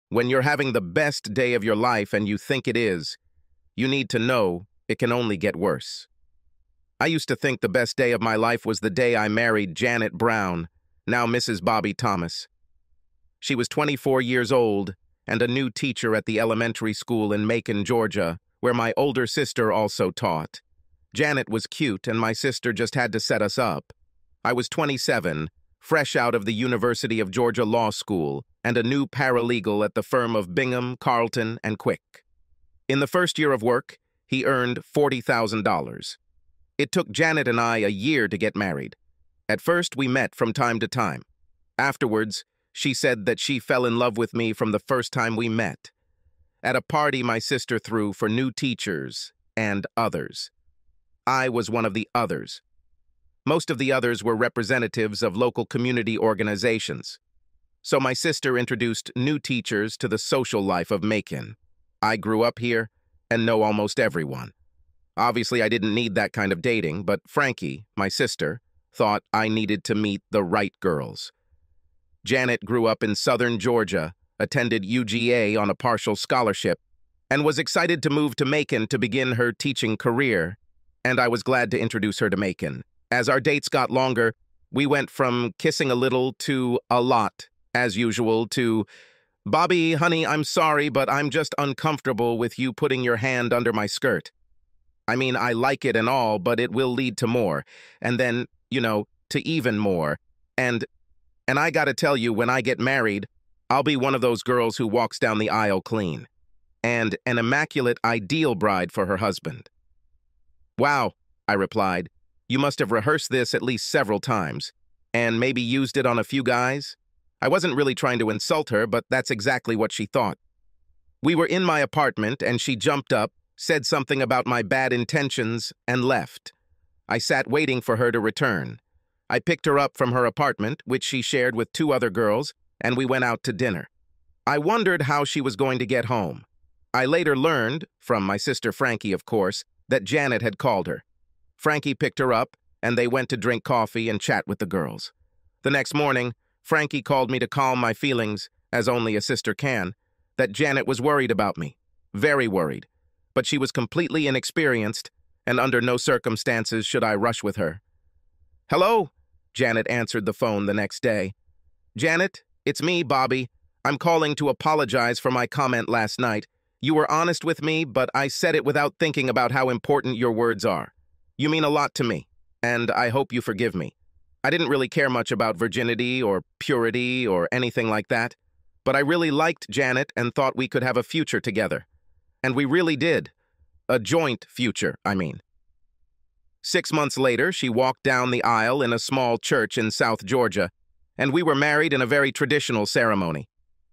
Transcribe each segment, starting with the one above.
When you're having the best day of your life and you think it is, you need to know it can only get worse. I used to think the best day of my life was the day I married Janet Brown, now Mrs. Bobby Thomas. She was 24 years old and a new teacher at the elementary school in Macon, Georgia, where my older sister also taught. Janet was cute, and my sister just had to set us up. I was 27, fresh out of the University of Georgia Law School, and a new paralegal at the firm of Bingham, Carlton, and Quick. In the first year of work, he earned $40,000. It took Janet and I a year to get married. At first, we met from time to time. Afterwards, she said that she fell in love with me from the first time we met. At a party my sister threw for new teachers and others. I was one of the others. Most of the others were representatives of local community organizations. So my sister introduced new teachers to the social life of Macon. I grew up here and know almost everyone. Obviously, I didn't need that kind of dating, but Frankie, my sister, thought I needed to meet the right girls. Janet grew up in southern Georgia, attended UGA on a partial scholarship, and was excited to move to Macon to begin her teaching career, and I was glad to introduce her to Macon. As our dates got longer, we went from kissing a little to a lot, as usual, to, "Bobby, honey, I'm sorry, but I'm just uncomfortable with you putting your hand under my skirt. I mean, I like it and all, but it will lead to more, and then, to even more. And I gotta tell you, when I get married, I'll be one of those girls who walks down the aisle clean, and an immaculate ideal bride for her husband." "Wow," I replied. "You must have rehearsed this at least several times, and maybe used it on a few guys?" I wasn't really trying to insult her, but that's exactly what she thought. We were in my apartment, and she jumped up, said something about my bad intentions, and left. I sat waiting for her to return. I picked her up from her apartment, which she shared with 2 other girls, and we went out to dinner. I wondered how she was going to get home. I later learned, from my sister Frankie, of course, that Janet had called her. Frankie picked her up, and they went to drink coffee and chat with the girls. The next morning, Frankie called me to calm my feelings, as only a sister can, that Janet was worried about me. Very worried. But she was completely inexperienced, and under no circumstances should I rush with her. "Hello?" Janet answered the phone the next day. "Janet, it's me, Bobby. I'm calling to apologize for my comment last night. You were honest with me, but I said it without thinking about how important your words are. You mean a lot to me, and I hope you forgive me. I didn't really care much about virginity or purity or anything like that, but I really liked Janet and thought we could have a future together. And we really did. A joint future, I mean." 6 months later, she walked down the aisle in a small church in South Georgia, and we were married in a very traditional ceremony.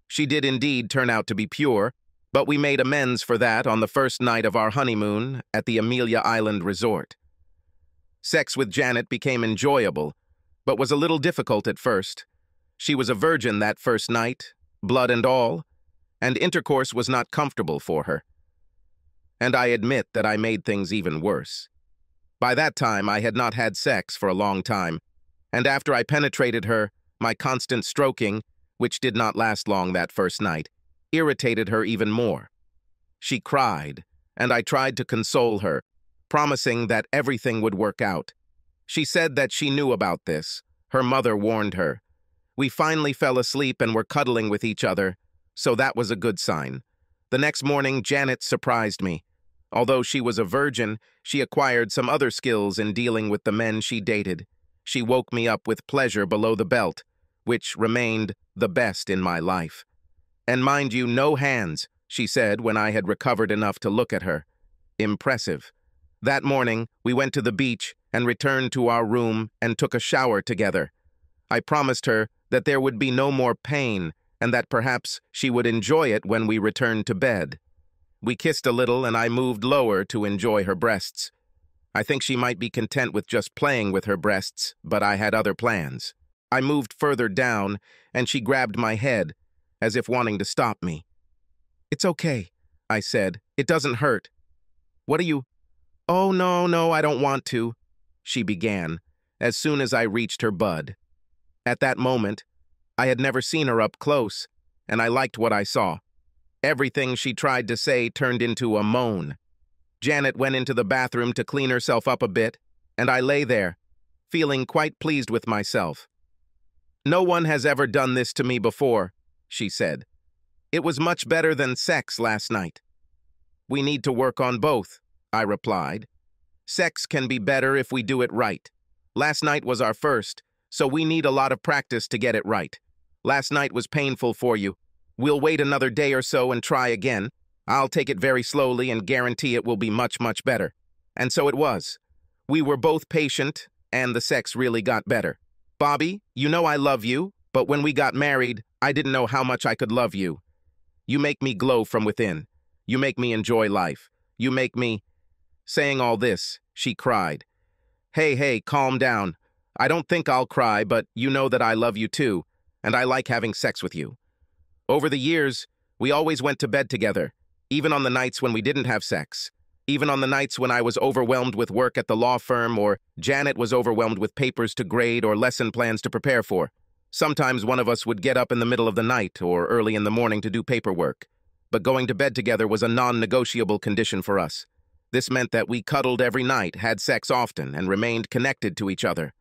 She did indeed turn out to be pure, but we made amends for that on the first night of our honeymoon at the Amelia Island Resort. Sex with Janet became enjoyable, but was a little difficult at first. She was a virgin that first night, blood and all, and intercourse was not comfortable for her. And I admit that I made things even worse. By that time, I had not had sex for a long time, and after I penetrated her, my constant stroking, which did not last long that first night, irritated her even more. She cried, and I tried to console her, promising that everything would work out. She said that she knew about this. Her mother warned her. We finally fell asleep and were cuddling with each other, so that was a good sign. The next morning, Janet surprised me. Although she was a virgin, she acquired some other skills in dealing with the men she dated. She woke me up with pleasure below the belt, which remained the best in my life. "And mind you, no hands," she said when I had recovered enough to look at her. Impressive. That morning, we went to the beach and returned to our room and took a shower together. I promised her that there would be no more pain and that perhaps she would enjoy it when we returned to bed. We kissed a little, and I moved lower to enjoy her breasts. I think she might be content with just playing with her breasts, but I had other plans. I moved further down, and she grabbed my head, as if wanting to stop me. "It's okay," I said. "It doesn't hurt." "What are you—" "Oh, no, I don't want to," she began, as soon as I reached her bud. At that moment, I had never seen her up close, and I liked what I saw. Everything she tried to say turned into a moan. Janet went into the bathroom to clean herself up a bit, and I lay there, feeling quite pleased with myself. "No one has ever done this to me before," she said. "It was much better than sex last night." "We need to work on both," I replied. "Sex can be better if we do it right. Last night was our first, so we need a lot of practice to get it right. Last night was painful for you. We'll wait another day or so and try again. I'll take it very slowly and guarantee it will be much, much better." And so it was. We were both patient, and the sex really got better. "Bobby, you know I love you, but when we got married, I didn't know how much I could love you. You make me glow from within. You make me enjoy life. You make me—" Saying all this, she cried. Hey, calm down. I don't think I'll cry, but you know that I love you too, and I like having sex with you. Over the years, we always went to bed together, even on the nights when we didn't have sex, even on the nights when I was overwhelmed with work at the law firm or Janet was overwhelmed with papers to grade or lesson plans to prepare for. Sometimes one of us would get up in the middle of the night or early in the morning to do paperwork, but going to bed together was a non-negotiable condition for us. This meant that we cuddled every night, had sex often, and remained connected to each other.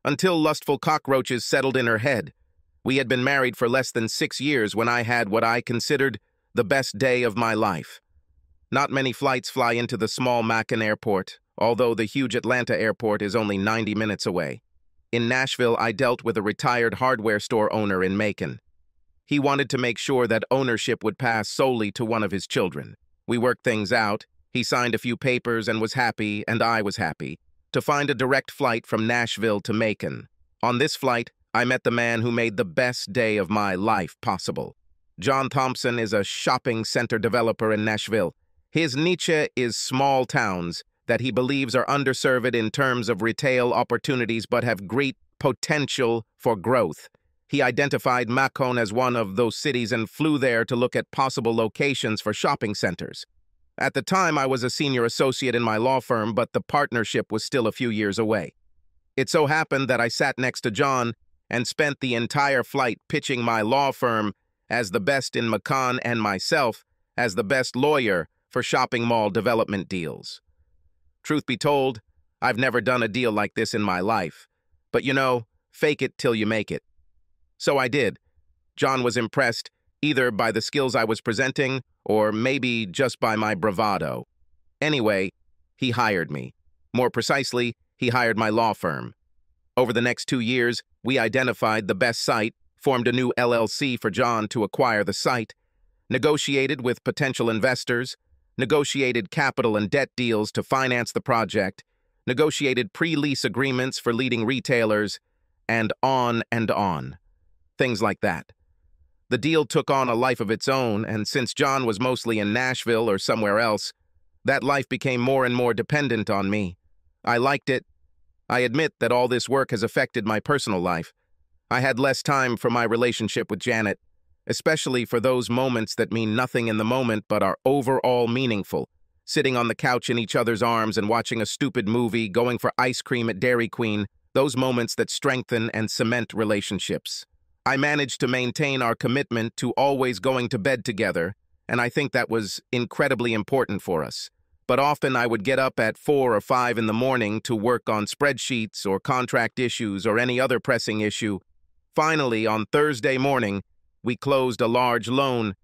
Until lustful cockroaches settled in her head. We had been married for less than 6 years when I had what I considered the best day of my life. Not many flights fly into the small Macon airport, although the huge Atlanta airport is only 90 minutes away. In Nashville, I dealt with a retired hardware store owner in Macon. He wanted to make sure that ownership would pass solely to one of his children. We worked things out. He signed a few papers and was happy, and I was happy, to find a direct flight from Nashville to Macon. On this flight, I met the man who made the best day of my life possible. John Thompson is a shopping center developer in Nashville. His niche is small towns that he believes are underserved in terms of retail opportunities but have great potential for growth. He identified Macon as one of those cities and flew there to look at possible locations for shopping centers. At the time, I was a senior associate in my law firm, but the partnership was still a few years away. It so happened that I sat next to John and spent the entire flight pitching my law firm as the best in Macon and myself as the best lawyer for shopping mall development deals. Truth be told, I've never done a deal like this in my life. But you know, fake it till you make it. So I did. John was impressed either by the skills I was presenting or maybe just by my bravado. Anyway, he hired me. More precisely, he hired my law firm. Over the next 2 years, we identified the best site, formed a new LLC for John to acquire the site, negotiated with potential investors, negotiated capital and debt deals to finance the project, negotiated pre-lease agreements for leading retailers, and on and on. Things like that. The deal took on a life of its own, and since John was mostly in Nashville or somewhere else, that life became more and more dependent on me. I liked it. I admit that all this work has affected my personal life. I had less time for my relationship with Janet, especially for those moments that mean nothing in the moment but are overall meaningful. Sitting on the couch in each other's arms and watching a stupid movie, going for ice cream at Dairy Queen, those moments that strengthen and cement relationships. I managed to maintain our commitment to always going to bed together, and I think that was incredibly important for us. But often I would get up at 4 or 5 in the morning to work on spreadsheets or contract issues or any other pressing issue. Finally, on Thursday morning, we closed a large loan,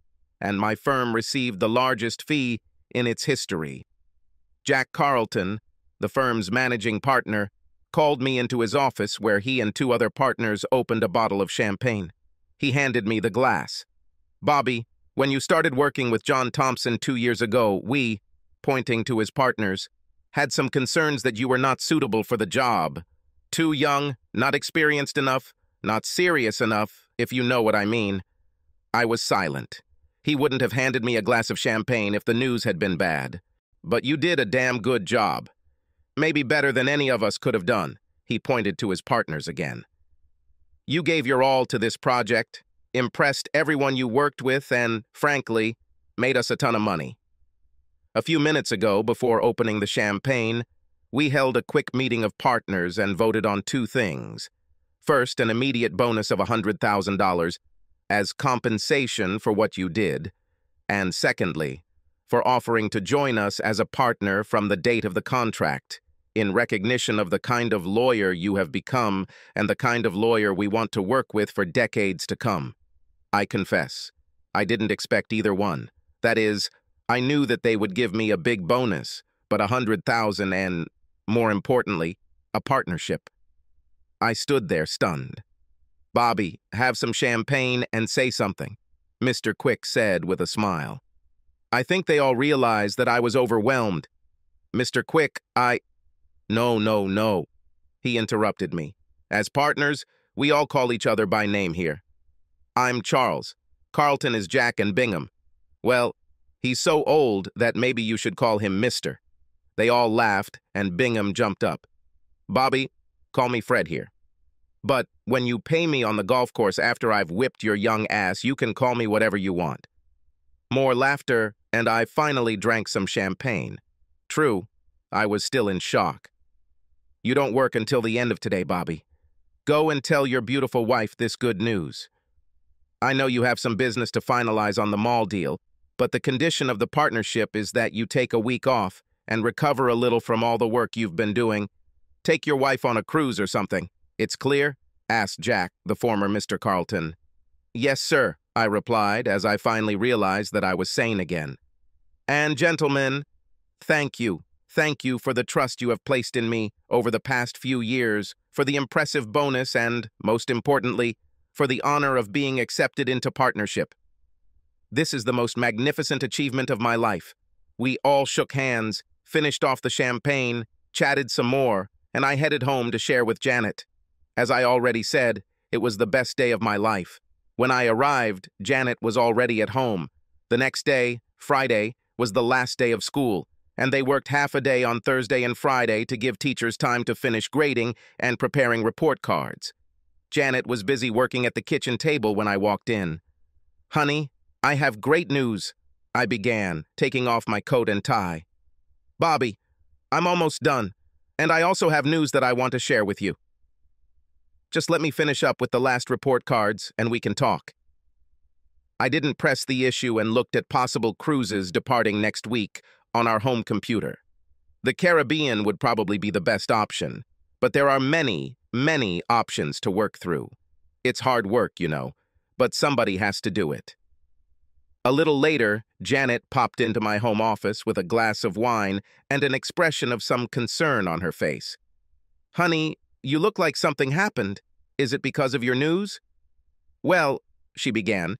and my firm received the largest fee in its history. Jack Carlton, the firm's managing partner, called me into his office where he and 2 other partners opened a bottle of champagne. He handed me the glass. "Bobby, when you started working with John Thompson 2 years ago, we," pointing to his partners, "had some concerns that you were not suitable for the job. Too young, not experienced enough, not serious enough, if you know what I mean." I was silent. He wouldn't have handed me a glass of champagne if the news had been bad. "But you did a damn good job. Maybe better than any of us could have done." He pointed to his partners again. "You gave your all to this project, impressed everyone you worked with, and, frankly, made us a ton of money." A few minutes ago, before opening the champagne, we held a quick meeting of partners and voted on 2 things. First, an immediate bonus of $100,000 as compensation for what you did, And secondly, for offering to join us as a partner from the date of the contract, in recognition of the kind of lawyer you have become and the kind of lawyer we want to work with for decades to come. I confess, I didn't expect either one. That is, I knew that they would give me a big bonus, but 100,000 and, more importantly, a partnership. I stood there stunned. "Bobby, have some champagne and say something," Mr. Quick said with a smile. I think they all realized that I was overwhelmed. "Mr. Quick, No, no, no," he interrupted me. "As partners, we all call each other by name here. I'm Charles. Carlton is Jack and Bingham. Well, he's so old that maybe you should call him Mr." They all laughed, and Bingham jumped up. "Bobby, call me Fred here. But when you pay me on the golf course after I've whipped your young ass, you can call me whatever you want." More laughter, and I finally drank some champagne. True, I was still in shock. "You don't work until the end of today, Bobby. Go and tell your beautiful wife this good news. I know you have some business to finalize on the mall deal, but the condition of the partnership is that you take a week off and recover a little from all the work you've been doing. Take your wife on a cruise or something. It's clear?" asked Jack, the former Mr. Carlton. "Yes, sir," I replied as I finally realized that I was sane again. "And gentlemen, thank you. Thank you for the trust you have placed in me over the past few years, for the impressive bonus and, most importantly, for the honor of being accepted into partnership. This is the most magnificent achievement of my life." We all shook hands, finished off the champagne, chatted some more, and I headed home to share with Janet. As I already said, it was the best day of my life. When I arrived, Janet was already at home. The next day, Friday, was the last day of school, and they worked half a day on Thursday and Friday to give teachers time to finish grading and preparing report cards. Janet was busy working at the kitchen table when I walked in. "Honey, I have great news," I began, taking off my coat and tie. "Bobby, I'm almost done, and I also have news that I want to share with you. Just let me finish up with the last report cards, and we can talk." I didn't press the issue and looked at possible cruises departing next week on our home computer. The Caribbean would probably be the best option, but there are many, many options to work through. It's hard work, you know, but somebody has to do it. A little later, Janet popped into my home office with a glass of wine and an expression of some concern on her face. "Honey, you look like something happened. Is it because of your news?" "Well," she began,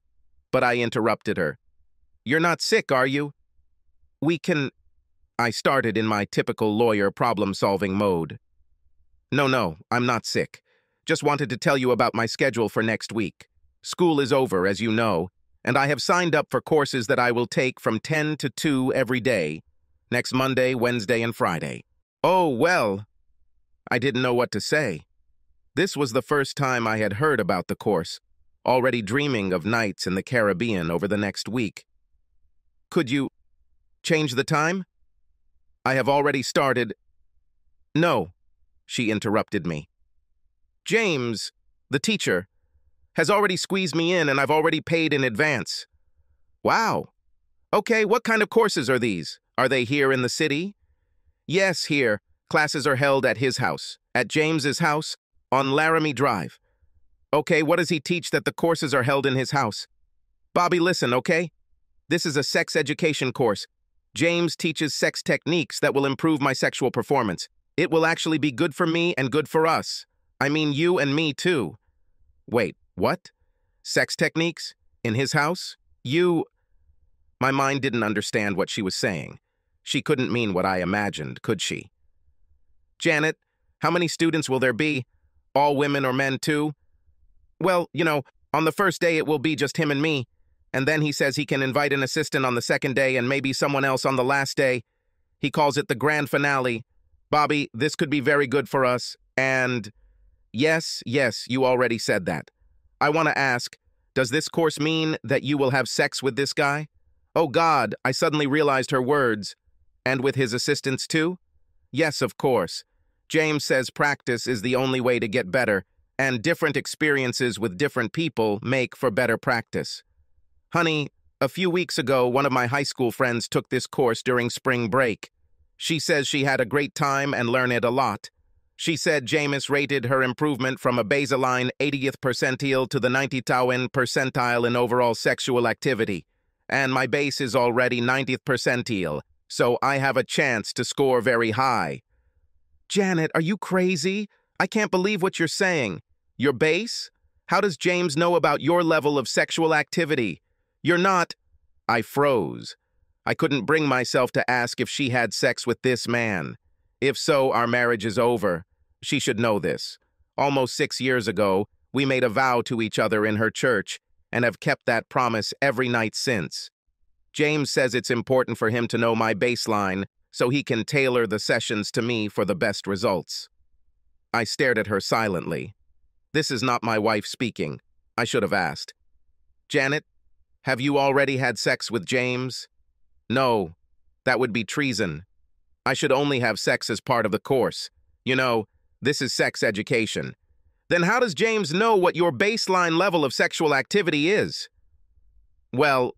but I interrupted her. "You're not sick, are you?" "We can—" I started in my typical lawyer problem-solving mode. No, I'm not sick. Just wanted to tell you about my schedule for next week. School is over, as you know, and I have signed up for courses that I will take from 10 to 2 every day, next Monday, Wednesday, and Friday." "Oh, well," I didn't know what to say. This was the first time I had heard about the course, already dreaming of nights in the Caribbean over the next week. "Could you change the time? I have already started—" "No," she interrupted me. "James, the teacher, has already squeezed me in and I've already paid in advance." "Wow. Okay, what kind of courses are these? Are they here in the city?" "Yes, here. Classes are held at his house, at James's house, on Laramie Drive." "Okay, what does he teach that the courses are held in his house?" "Bobby, listen, okay? This is a sex education course. James teaches sex techniques that will improve my sexual performance. It will actually be good for me and good for us. I mean you and me, too." "Wait, what? Sex techniques? In his house? You—" My mind didn't understand what she was saying. She couldn't mean what I imagined, could she? "Janet, how many students will there be? All women or men, too?" "Well, you know, on the first day it will be just him and me. And then he says he can invite an assistant on the second day and maybe someone else on the last day. He calls it the grand finale. Bobby, this could be very good for us. And yes, you already said that. I want to ask, does this course mean that you will have sex with this guy?" "Oh God," I suddenly realized her words. "And with his assistants too?" "Yes, of course. James says practice is the only way to get better, and different experiences with different people make for better practice." "Honey, A few weeks ago, one of my high school friends took this course during spring break. She says she had a great time and learned it a lot. She said James rated her improvement from a baseline 80th percentile to the 90th percentile in overall sexual activity. And my base is already 90th percentile, so I have a chance to score very high. Janet, are you crazy? I can't believe what you're saying. Your base? How does James know about your level of sexual activity? You're not... I froze. I couldn't bring myself to ask if she had sex with this man. If so, our marriage is over. She should know this. Almost 6 years ago, we made a vow to each other in her church and have kept that promise every night since. James says it's important for him to know my baseline so he can tailor the sessions to me for the best results. I stared at her silently. This is not my wife speaking. I should have asked. Janet, have you already had sex with James? No, that would be treason. I should only have sex as part of the course. You know, this is sex education. Then how does James know what your baseline level of sexual activity is? Well,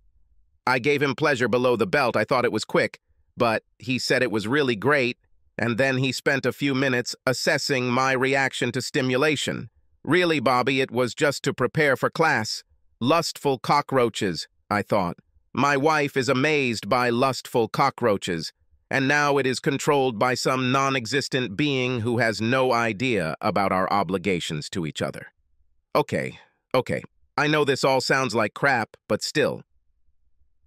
I gave him pleasure below the belt. I thought it was quick, but he said it was really great, and then he spent a few minutes assessing my reaction to stimulation. Really, Bobby, it was just to prepare for class. Lustful cockroaches, I thought. My wife is amazed by lustful cockroaches, and now it is controlled by some non-existent being who has no idea about our obligations to each other. Okay. I know this all sounds like crap, but still.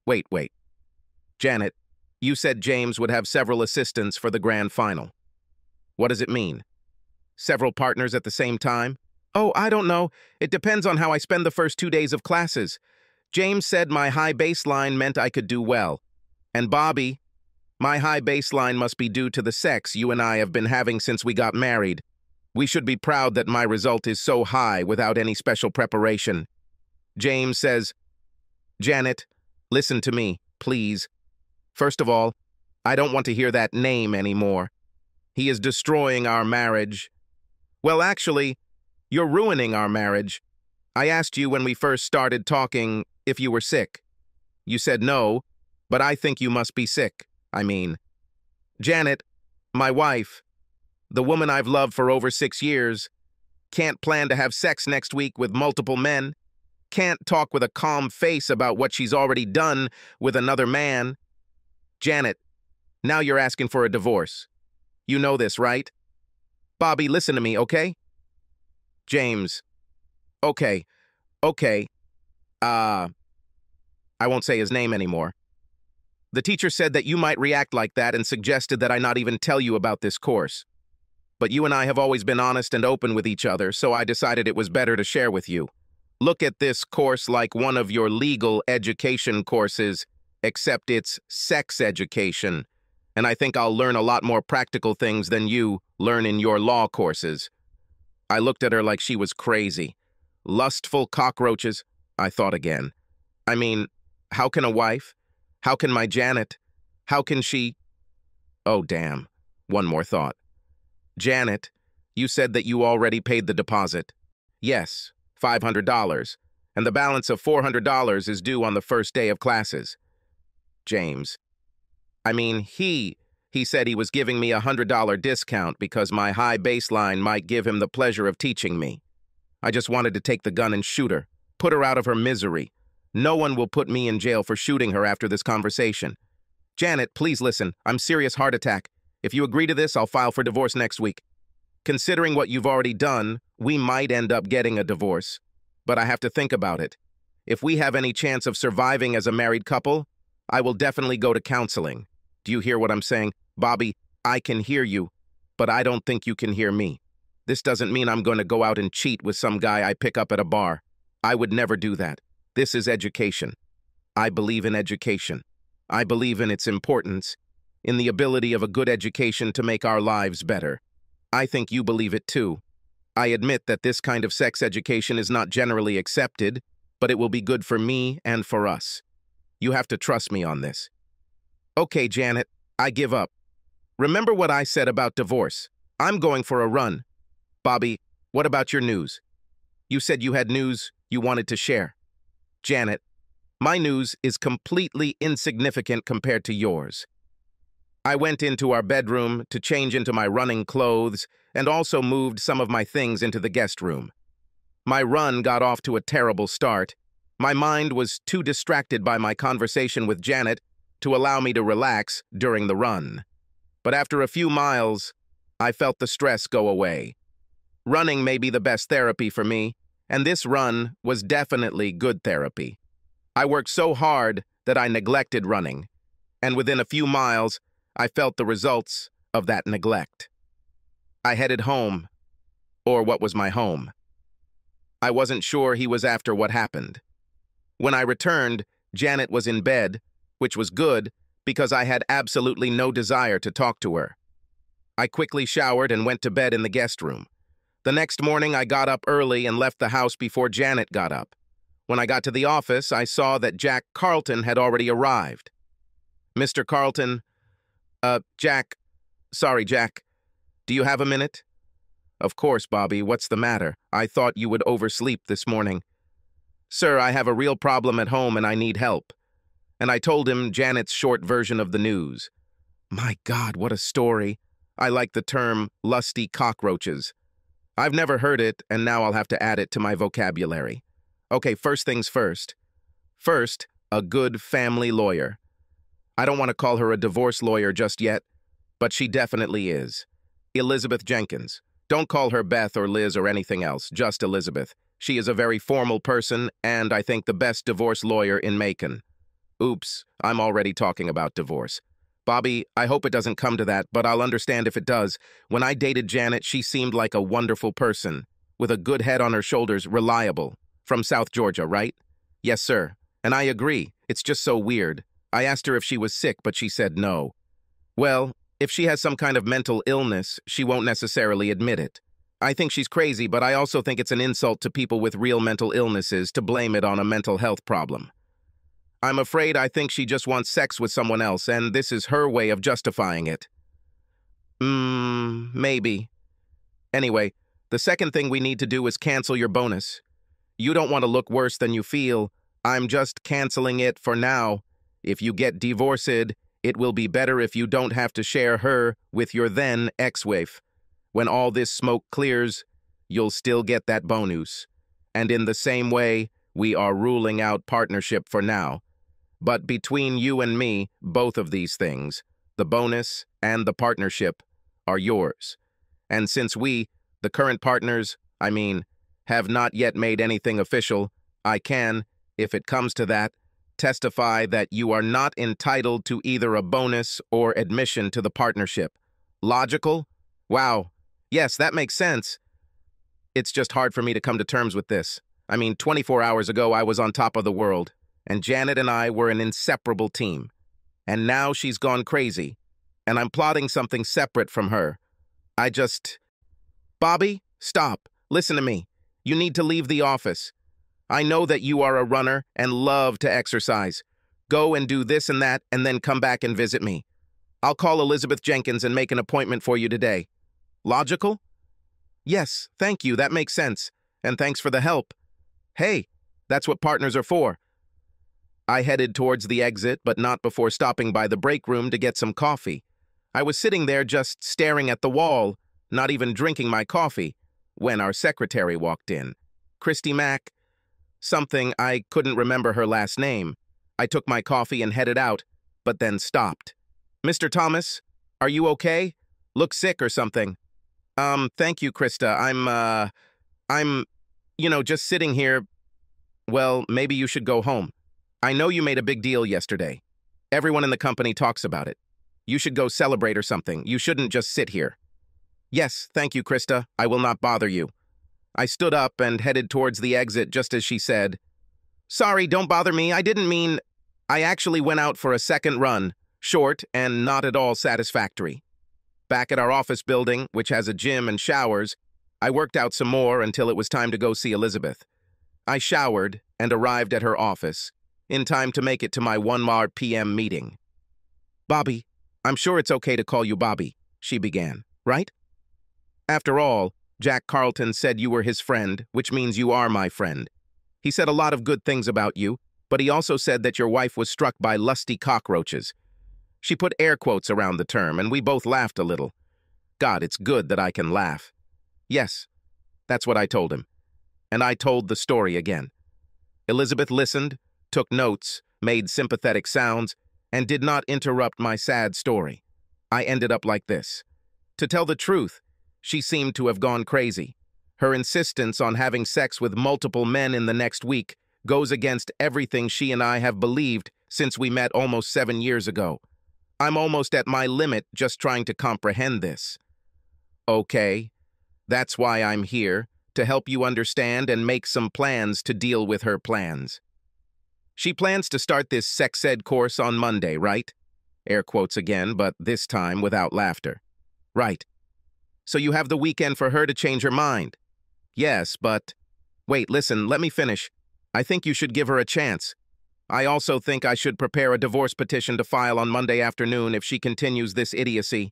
Wait. Janet, you said James would have several assistants for the grand final. What does it mean? Several partners at the same time? Oh, I don't know. It depends on how I spend the first 2 days of classes. James said my high baseline meant I could do well. And Bobby, my high baseline must be due to the sex you and I have been having since we got married. We should be proud that my result is so high without any special preparation. James says, Janet, listen to me, please. First of all, I don't want to hear that name anymore. He is destroying our marriage. Well, actually, you're ruining our marriage. I asked you when we first started talking if you were sick. You said no, but I think you must be sick. Janet, my wife, the woman I've loved for over 6 years, can't plan to have sex next week with multiple men, can't talk with a calm face about what she's already done with another man. Janet, now you're asking for a divorce. You know this, right? Bobby, listen to me, okay? James, okay. I won't say his name anymore. The teacher said that you might react like that and suggested that I not even tell you about this course. But you and I have always been honest and open with each other, so I decided it was better to share with you. Look at this course like one of your legal education courses, except it's sex education. And I think I'll learn a lot more practical things than you learn in your law courses. I looked at her like she was crazy. Lustful cockroaches, I thought again. How can a wife? How can my Janet? How can she? Oh, damn. One more thought. Janet, you said that you already paid the deposit. Yes, $500. And the balance of $400 is due on the first day of classes. James. He said he was giving me a $100 discount because my high baseline might give him the pleasure of teaching me. I just wanted to take the gun and shoot her, put her out of her misery. No one will put me in jail for shooting her after this conversation. Janet, please listen. I'm serious heart attack. If you agree to this, I'll file for divorce next week. Considering what you've already done, we might end up getting a divorce. But I have to think about it. If we have any chance of surviving as a married couple, I will definitely go to counseling. Do you hear what I'm saying? Bobby, I can hear you, but I don't think you can hear me. This doesn't mean I'm going to go out and cheat with some guy I pick up at a bar. I would never do that. This is education. I believe in education. I believe in its importance, in the ability of a good education to make our lives better. I think you believe it too. I admit that this kind of sex education is not generally accepted, but it will be good for me and for us. You have to trust me on this. Okay, Janet, I give up. Remember what I said about divorce. I'm going for a run. Bobby, what about your news? You said you had news you wanted to share. Janet, My news is completely insignificant compared to yours. I went into our bedroom to change into my running clothes and also moved some of my things into the guest room. My run got off to a terrible start. My mind was too distracted by my conversation with Janet to allow me to relax during the run. But after a few miles, I felt the stress go away. Running may be the best therapy for me, and this run was definitely good therapy. I worked so hard that I neglected running, and within a few miles, I felt the results of that neglect. I headed home, or what was my home. I wasn't sure he was after what happened. When I returned, Janet was in bed, which was good because I had absolutely no desire to talk to her. I quickly showered and went to bed in the guest room. The next morning, I got up early and left the house before Janet got up. When I got to the office, I saw that Jack Carlton had already arrived. Mr. Carlton, Jack, do you have a minute? Of course, Bobby, what's the matter? I thought you would oversleep this morning. Sir, I have a real problem at home and I need help. And I told him Janet's short version of the news. My God, what a story. I like the term lusty cockroaches. I've never heard it, and now I'll have to add it to my vocabulary. Okay, first things first. First, a good family lawyer. I don't want to call her a divorce lawyer just yet, but she definitely is. Elizabeth Jenkins. Don't call her Beth or Liz or anything else, just Elizabeth. She is a very formal person, and I think the best divorce lawyer in Macon. Oops, I'm already talking about divorce. Bobby, I hope it doesn't come to that, but I'll understand if it does. When I dated Janet, she seemed like a wonderful person, with a good head on her shoulders, reliable. From South Georgia, right? Yes, sir. And I agree. It's just so weird. I asked her if she was sick, but she said no. Well, if she has some kind of mental illness, she won't necessarily admit it. I think she's crazy, but I also think it's an insult to people with real mental illnesses to blame it on a mental health problem. I'm afraid I think she just wants sex with someone else, and this is her way of justifying it. Maybe. Anyway, the second thing we need to do is cancel your bonus. You don't want to look worse than you feel. I'm just canceling it for now. If you get divorced, it will be better if you don't have to share her with your then ex-wife. When all this smoke clears, you'll still get that bonus. And in the same way, we are ruling out partnership for now. But between you and me, both of these things, the bonus and the partnership, are yours. And since we, the current partners, have not yet made anything official, I can, if it comes to that, testify that you are not entitled to either a bonus or admission to the partnership. Logical? Wow. Yes, that makes sense. It's just hard for me to come to terms with this. 24 hours ago, I was on top of the world, and Janet and I were an inseparable team. And now she's gone crazy, and I'm plotting something separate from her. Bobby, stop. Listen to me. You need to leave the office. I know that you are a runner and love to exercise. Go and do this and that, and then come back and visit me. I'll call Elizabeth Jenkins and make an appointment for you today. Logical? Yes, thank you. That makes sense. And thanks for the help. Hey, that's what partners are for. I headed towards the exit, but not before stopping by the break room to get some coffee. I was sitting there just staring at the wall, not even drinking my coffee, when our secretary walked in. Christy Mack, something, I couldn't remember her last name. I took my coffee and headed out, but then stopped. Mr. Thomas, are you okay? Look sick or something. Thank you, Krista. I'm just sitting here. Well, maybe you should go home. I know you made a big deal yesterday. Everyone in the company talks about it. You should go celebrate or something. You shouldn't just sit here. Yes, thank you, Krista. I will not bother you. I stood up and headed towards the exit just as she said, Sorry, don't bother me. I didn't mean... I actually went out for a second run, short and not at all satisfactory. Back at our office building, which has a gym and showers, I worked out some more until it was time to go see Elizabeth. I showered and arrived at her office, in time to make it to my 1 p.m. meeting. Bobby, I'm sure it's okay to call you Bobby, she began, right? After all, Jack Carlton said you were his friend, which means you are my friend. He said a lot of good things about you, But he also said that your wife was struck by lusty cockroaches. She put air quotes around the term, and we both laughed a little. God, it's good that I can laugh. Yes, that's what I told him. And I told the story again. Elizabeth listened, took notes, made sympathetic sounds, and did not interrupt my sad story. I ended up like this. To tell the truth, she seemed to have gone crazy. Her insistence on having sex with multiple men in the next week goes against everything she and I have believed since we met almost 7 years ago. I'm almost at my limit just trying to comprehend this. Okay, that's why I'm here, to help you understand and make some plans to deal with her plans. She plans to start this sex ed course on Monday, right? Air quotes again, but this time without laughter. Right. So you have the weekend for her to change her mind. Yes, but... Wait, listen, let me finish. I think you should give her a chance. I also think I should prepare a divorce petition to file on Monday afternoon if she continues this idiocy.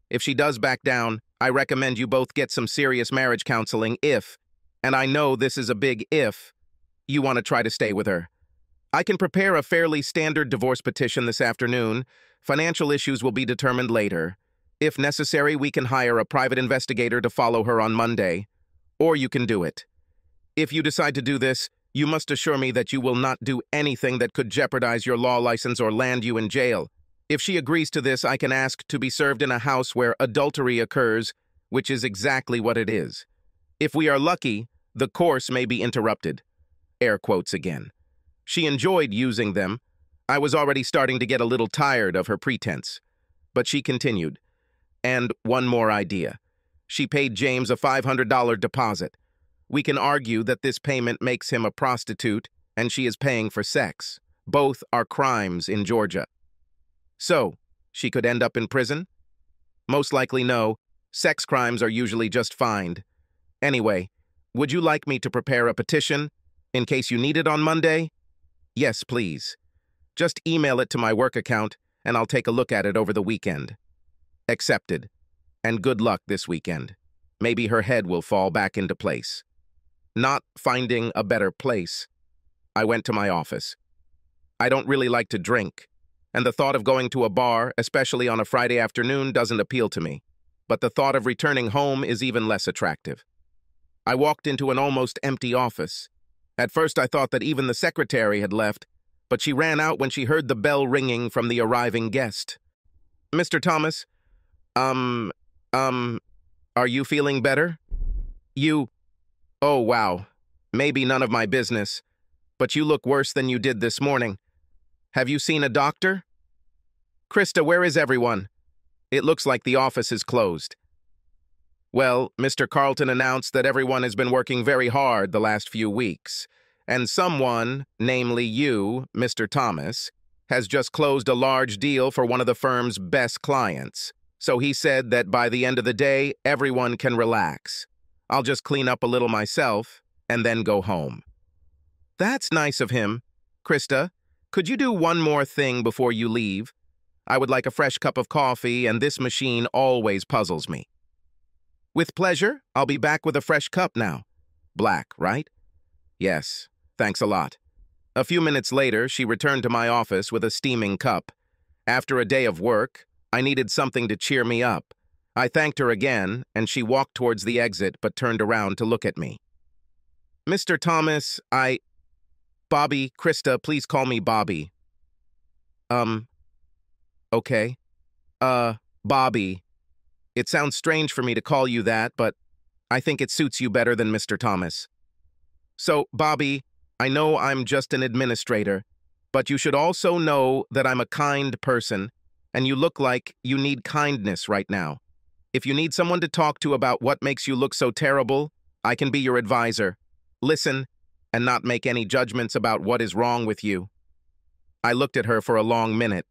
If she does back down, I recommend you both get some serious marriage counseling if, and I know this is a big if, you want to try to stay with her. I can prepare a fairly standard divorce petition this afternoon. Financial issues will be determined later. If necessary, we can hire a private investigator to follow her on Monday, or you can do it. If you decide to do this, you must assure me that you will not do anything that could jeopardize your law license or land you in jail. If she agrees to this, I can ask to be served in a house where adultery occurs, which is exactly what it is. If we are lucky, the course may be interrupted. Air quotes again. She enjoyed using them. I was already starting to get a little tired of her pretense. But she continued. And one more idea. She paid James a $500 deposit. We can argue that this payment makes him a prostitute and she is paying for sex. Both are crimes in Georgia. So, she could end up in prison? Most likely no. Sex crimes are usually just fined. Anyway, would you like me to prepare a petition in case you need it on Monday? Yes, please. Just email it to my work account and I'll take a look at it over the weekend. Accepted. And good luck this weekend. Maybe her head will fall back into place. Not finding a better place, I went to my office. I don't really like to drink, and the thought of going to a bar, especially on a Friday afternoon, doesn't appeal to me. But the thought of returning home is even less attractive. I walked into an almost empty office. At first I thought that even the secretary had left, but she ran out when she heard the bell ringing from the arriving guest. Mr. Thomas, are you feeling better? Oh, wow. Maybe none of my business, but you look worse than you did this morning. Have you seen a doctor? Krista, where is everyone? It looks like the office is closed. Well, Mr. Carlton announced that everyone has been working very hard the last few weeks, and someone, namely you, Mr. Thomas, has just closed a large deal for one of the firm's best clients. So he said that by the end of the day, everyone can relax. I'll just clean up a little myself and then go home. That's nice of him. Krista, could you do one more thing before you leave? I would like a fresh cup of coffee, and this machine always puzzles me. With pleasure, I'll be back with a fresh cup now. Black, right? Yes, thanks a lot. A few minutes later, she returned to my office with a steaming cup. After a day of work, I needed something to cheer me up. I thanked her again, and she walked towards the exit but turned around to look at me. Mr. Thomas, Bobby, Krista, please call me Bobby. Okay. Bobby. It sounds strange for me to call you that, but I think it suits you better than Mr. Thomas. So, Bobby, I know I'm just an administrator, but you should also know that I'm a kind person, and you look like you need kindness right now. If you need someone to talk to about what makes you look so terrible, I can be your advisor. Listen, and not make any judgments about what is wrong with you. I looked at her for a long minute.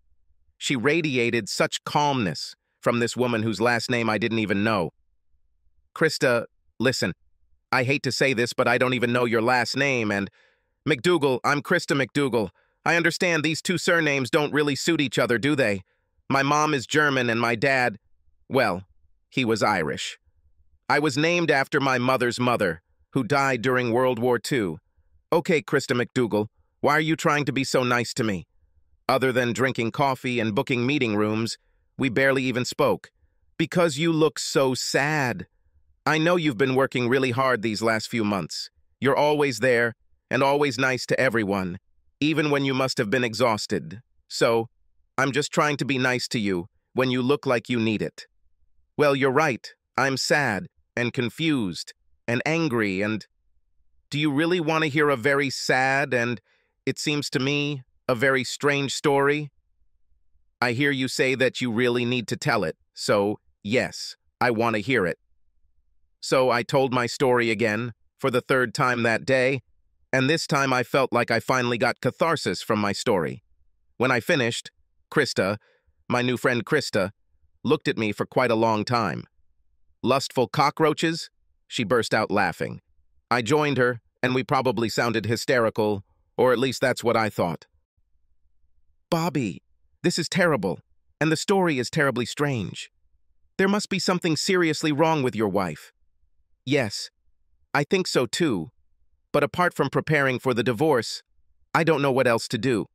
She radiated such calmness from this woman whose last name I didn't even know. Krista, listen, I hate to say this, but I don't even know your last name, and McDougal, I'm Krista McDougal. I understand these two surnames don't really suit each other, do they? My mom is German and my dad, well, he was Irish. I was named after my mother's mother, who died during World War II. Okay, Krista McDougal, Why are you trying to be so nice to me? Other than drinking coffee and booking meeting rooms, we barely even spoke. Because you look so sad. I know you've been working really hard these last few months. You're always there and always nice to everyone, even when you must have been exhausted. So, I'm just trying to be nice to you when you look like you need it. Well, you're right. I'm sad and confused and angry and... Do you really want to hear a very sad and, it seems to me, a very strange story? I hear you say that you really need to tell it, so yes, I want to hear it. So I told my story again, for the third time that day, and this time I felt like I finally got catharsis from my story. When I finished, Krista, my new friend Krista, looked at me for quite a long time. Lustful cockroaches? She burst out laughing. I joined her, and we probably sounded hysterical, or at least that's what I thought. Bobby, this is terrible, and the story is terribly strange. There must be something seriously wrong with your wife. Yes, I think so too, but apart from preparing for the divorce, I don't know what else to do.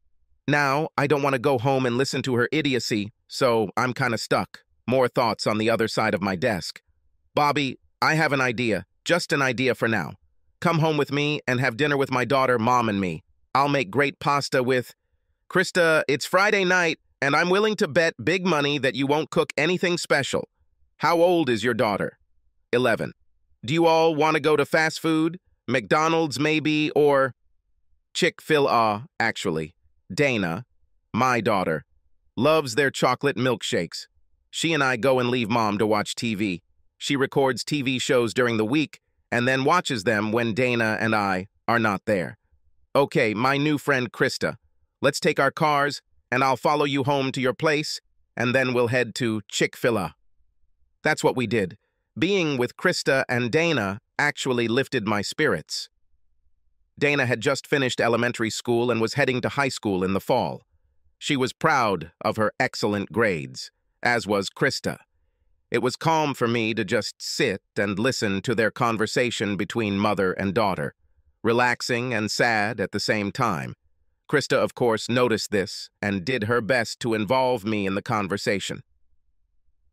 Now, I don't want to go home and listen to her idiocy, so I'm kind of stuck. More thoughts on the other side of my desk. Bobby, I have an idea, just an idea for now. Come home with me and have dinner with my daughter, Mom, and me. I'll make great pasta with... Krista, it's Friday night, and I'm willing to bet big money that you won't cook anything special. How old is your daughter? 11. Do you all want to go to fast food? McDonald's, maybe, or... Chick-fil-A, actually. Dana, my daughter, loves their chocolate milkshakes. She and I go and leave Mom to watch TV. She records TV shows during the week and then watches them when Dana and I are not there. Okay, my new friend Krista, let's take our cars and I'll follow you home to your place and then we'll head to Chick-fil-A. That's what we did. Being with Krista and Dana actually lifted my spirits. Dana had just finished elementary school and was heading to high school in the fall. She was proud of her excellent grades, as was Krista. It was calm for me to just sit and listen to their conversation between mother and daughter, relaxing and sad at the same time. Krista, of course, noticed this and did her best to involve me in the conversation.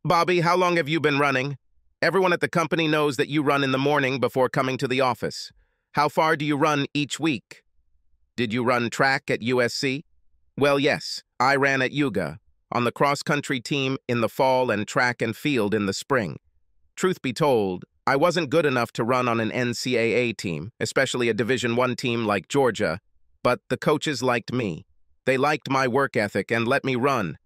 Bobby, how long have you been running? Everyone at the company knows that you run in the morning before coming to the office. How far do you run each week? Did you run track at USC? Well, yes, I ran at UGA, on the cross-country team in the fall and track and field in the spring. Truth be told, I wasn't good enough to run on an NCAA team, especially a Division I team like Georgia, but the coaches liked me. They liked my work ethic and let me run.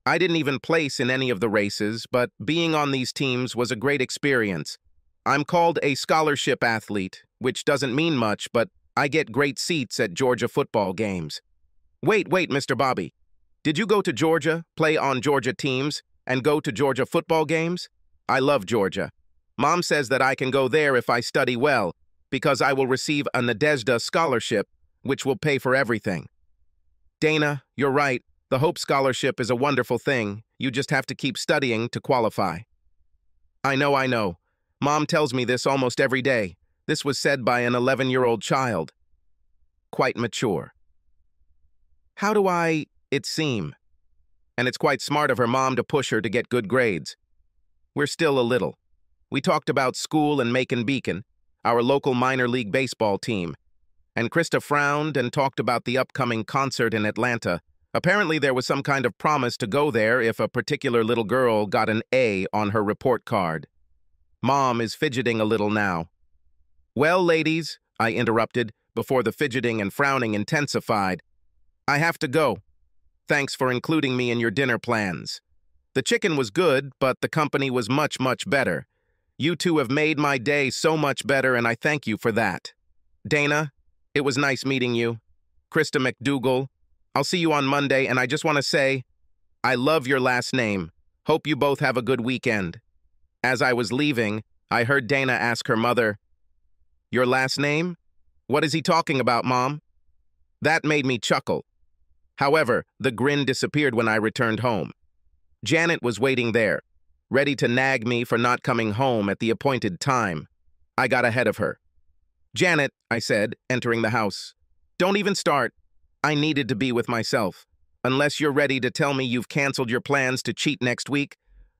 I didn't even place in any of the races, but being on these teams was a great experience. I'm called a scholarship athlete, which doesn't mean much, but I get great seats at Georgia football games. Wait, Mr. Bobby. Did you go to Georgia, play on Georgia teams, and go to Georgia football games? I love Georgia. Mom says that I can go there if I study well, because I will receive a Nadezhda scholarship, which will pay for everything. Dana, you're right. The Hope Scholarship is a wonderful thing. You just have to keep studying to qualify. I know. Mom tells me this almost every day. This was said by an 11-year-old child. Quite mature. How do it seem? And it's quite smart of her mom to push her to get good grades. We're still a little. We talked about school and Macon Beacon, our local minor league baseball team. And Krista frowned and talked about the upcoming concert in Atlanta. Apparently there was some kind of promise to go there if a particular little girl got an A on her report card. Mom is fidgeting a little now. Well, ladies, I interrupted before the fidgeting and frowning intensified. I have to go. Thanks for including me in your dinner plans. The chicken was good, but the company was much, much better. You two have made my day so much better, and I thank you for that. Dana, it was nice meeting you. Krista McDougal, I'll see you on Monday, and I just want to say, I love your last name. Hope you both have a good weekend. As I was leaving, I heard Dana ask her mother, Your last name? What is he talking about, Mom? That made me chuckle. However, the grin disappeared when I returned home. Janet was waiting there, ready to nag me for not coming home at the appointed time. I got ahead of her. Janet, I said, entering the house, don't even start. I needed to be with myself. Unless you're ready to tell me you've canceled your plans to cheat next week,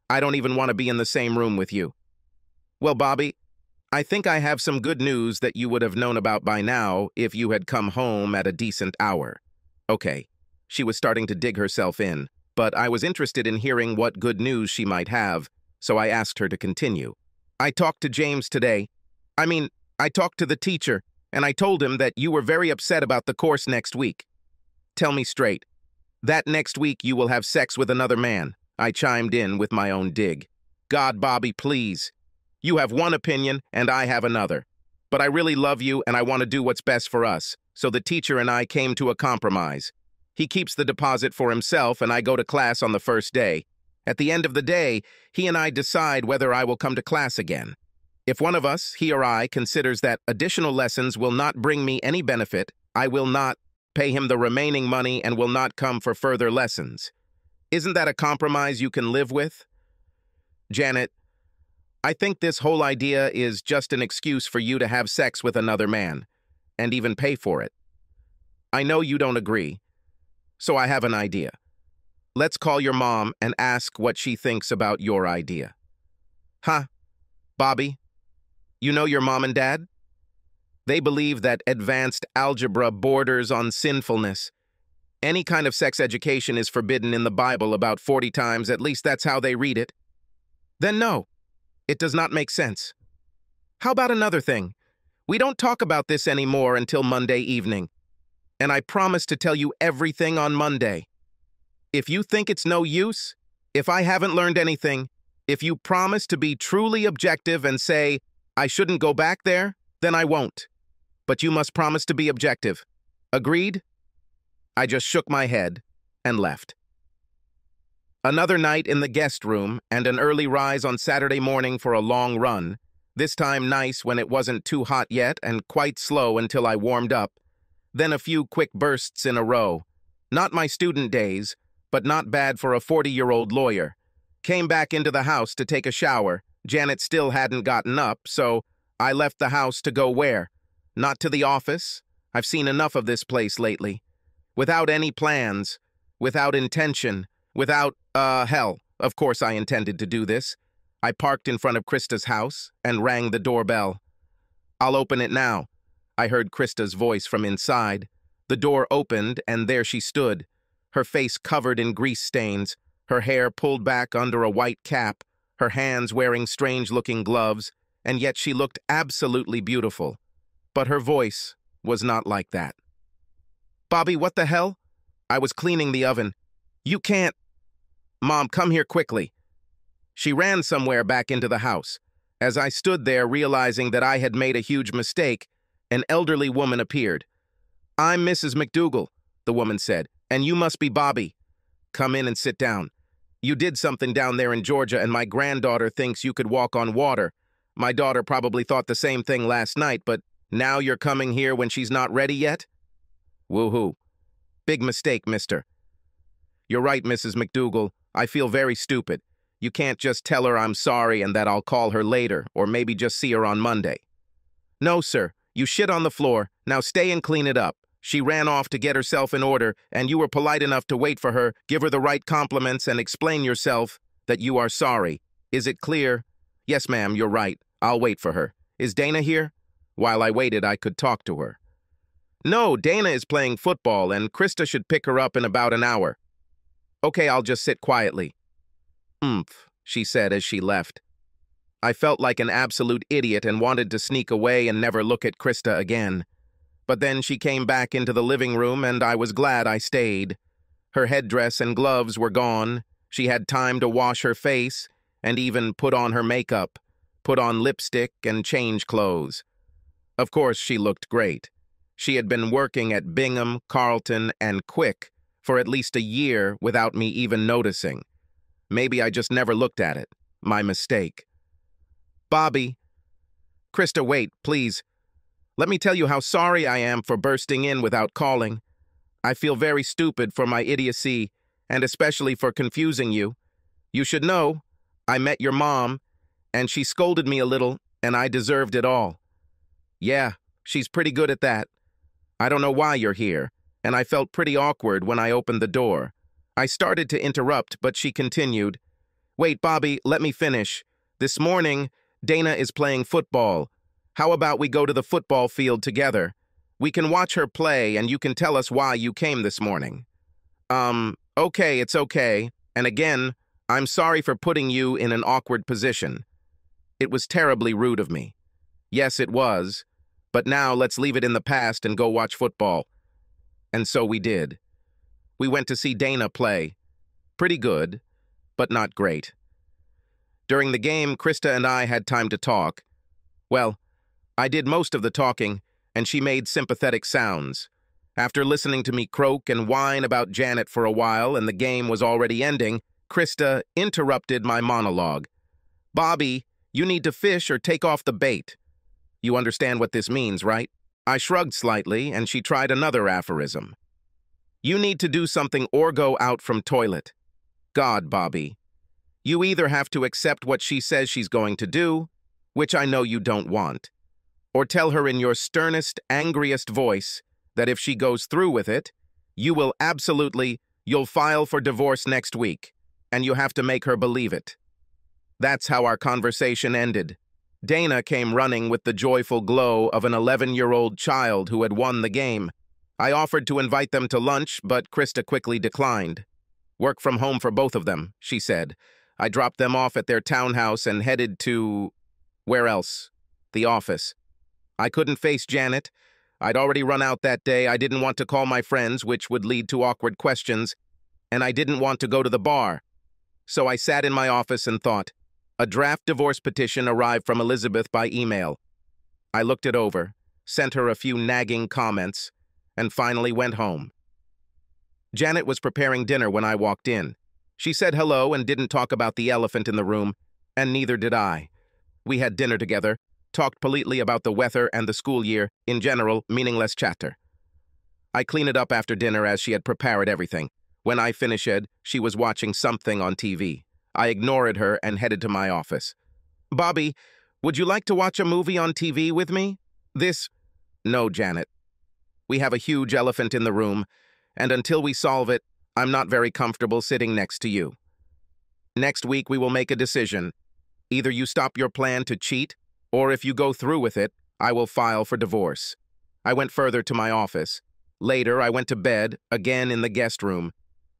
I don't even want to be in the same room with you. Well, Bobby, I think I have some good news that you would have known about by now if you had come home at a decent hour. Okay, she was starting to dig herself in, but I was interested in hearing what good news she might have, so I asked her to continue. I talked to James today. I talked to the teacher, and I told him that you were very upset about the course next week. Tell me straight. That next week you will have sex with another man. I chimed in with my own dig. God, Bobby, please. You have one opinion, and I have another. But I really love you, and I want to do what's best for us, so the teacher and I came to a compromise. He keeps the deposit for himself, and I go to class on the first day. At the end of the day, he and I decide whether I will come to class again. If one of us, he or I, considers that additional lessons will not bring me any benefit, I will not pay him the remaining money and will not come for further lessons. Isn't that a compromise you can live with? Janet, I think this whole idea is just an excuse for you to have sex with another man, and even pay for it. I know you don't agree, so I have an idea. Let's call your mom and ask what she thinks about your idea. Huh? Bobby, you know your mom and dad? They believe that advanced algebra borders on sinfulness. Any kind of sex education is forbidden in the Bible about 40 times, at least that's how they read it. Then no, it does not make sense. How about another thing? We don't talk about this anymore until Monday evening. And I promise to tell you everything on Monday. If you think it's no use, if I haven't learned anything, if you promise to be truly objective and say, I shouldn't go back there, then I won't. But you must promise to be objective. Agreed? I just shook my head and left. Another night in the guest room and an early rise on Saturday morning for a long run, this time nice when it wasn't too hot yet and quite slow until I warmed up. Then a few quick bursts in a row. Not my student days, but not bad for a 40-year-old lawyer. Came back into the house to take a shower. Janet still hadn't gotten up, so I left the house to go where? Not to the office. I've seen enough of this place lately. Without any plans, without intention, without, hell, of course I intended to do this. I parked in front of Krista's house and rang the doorbell. I'll open it now. I heard Krista's voice from inside. The door opened, and there she stood, her face covered in grease stains, her hair pulled back under a white cap, her hands wearing strange-looking gloves, and yet she looked absolutely beautiful. But her voice was not like that. Bobby, what the hell? I was cleaning the oven. You can't. Mom, come here quickly. She ran somewhere back into the house. As I stood there realizing that I had made a huge mistake, an elderly woman appeared. I'm Mrs. McDougal, the woman said, and you must be Bobby. Come in and sit down. You did something down there in Georgia, and my granddaughter thinks you could walk on water. My daughter probably thought the same thing last night, but now you're coming here when she's not ready yet? Woohoo. Big mistake, mister. You're right, Mrs. McDougal. I feel very stupid. You can't just tell her I'm sorry and that I'll call her later, or maybe just see her on Monday. No, sir. You shit on the floor. Now stay and clean it up. She ran off to get herself in order, and you were polite enough to wait for her, give her the right compliments, and explain yourself that you are sorry. Is it clear? Yes, ma'am, you're right. I'll wait for her. Is Dana here? While I waited, I could talk to her. No, Dana is playing football, and Krista should pick her up in about an hour. Okay, I'll just sit quietly. She said as she left. I felt like an absolute idiot and wanted to sneak away and never look at Krista again. But then she came back into the living room, and I was glad I stayed. Her headdress and gloves were gone. She had time to wash her face and even put on her makeup, put on lipstick and change clothes. Of course, she looked great. She had been working at Bingham, Carlton, and Quick for at least a year without me even noticing. Maybe I just never looked at it. My mistake. Bobby. Krista, wait, please. Let me tell you how sorry I am for bursting in without calling. I feel very stupid for my idiocy, and especially for confusing you. You should know, I met your mom, and she scolded me a little, and I deserved it all. Yeah, she's pretty good at that. I don't know why you're here. and I felt pretty awkward when I opened the door. I started to interrupt, but she continued, "Wait, Bobby, let me finish. This morning, Dana is playing football. How about we go to the football field together? We can watch her play, and you can tell us why you came this morning." Okay, it's okay. And again, I'm sorry for putting you in an awkward position. It was terribly rude of me. Yes, it was. But now let's leave it in the past and go watch football. And so we did. We went to see Dana play. Pretty good, but not great. During the game, Krista and I had time to talk. Well, I did most of the talking, and she made sympathetic sounds. After listening to me croak and whine about Janet for a while and the game was already ending, Krista interrupted my monologue. "Bobby, you need to fish or take off the bait." You understand what this means, right? I shrugged slightly, and she tried another aphorism. "You need to do something or go out from toilet." God, Bobby. You either have to accept what she says she's going to do, which I know you don't want, or tell her in your sternest, angriest voice that if she goes through with it, you'll file for divorce next week, and you have to make her believe it. That's how our conversation ended. Dana came running with the joyful glow of an 11-year-old child who had won the game. I offered to invite them to lunch, but Krista quickly declined. "Work from home for both of them," she said. I dropped them off at their townhouse and headed to... where else? The office. I couldn't face Janet. I'd already run out that day. I didn't want to call my friends, which would lead to awkward questions, and I didn't want to go to the bar. So I sat in my office and thought. A draft divorce petition arrived from Elizabeth by email. I looked it over, sent her a few nagging comments, and finally went home. Janet was preparing dinner when I walked in. She said hello and didn't talk about the elephant in the room, and neither did I. We had dinner together, talked politely about the weather and the school year, in general, meaningless chatter. I cleaned it up after dinner as she had prepared everything. When I finished, she was watching something on TV. I ignored her and headed to my office. "Bobby, would you like to watch a movie on TV with me? No, Janet. We have a huge elephant in the room, and until we solve it, I'm not very comfortable sitting next to you. Next week we will make a decision. Either you stop your plan to cheat, or if you go through with it, I will file for divorce." I went further to my office. Later, I went to bed, again in the guest room.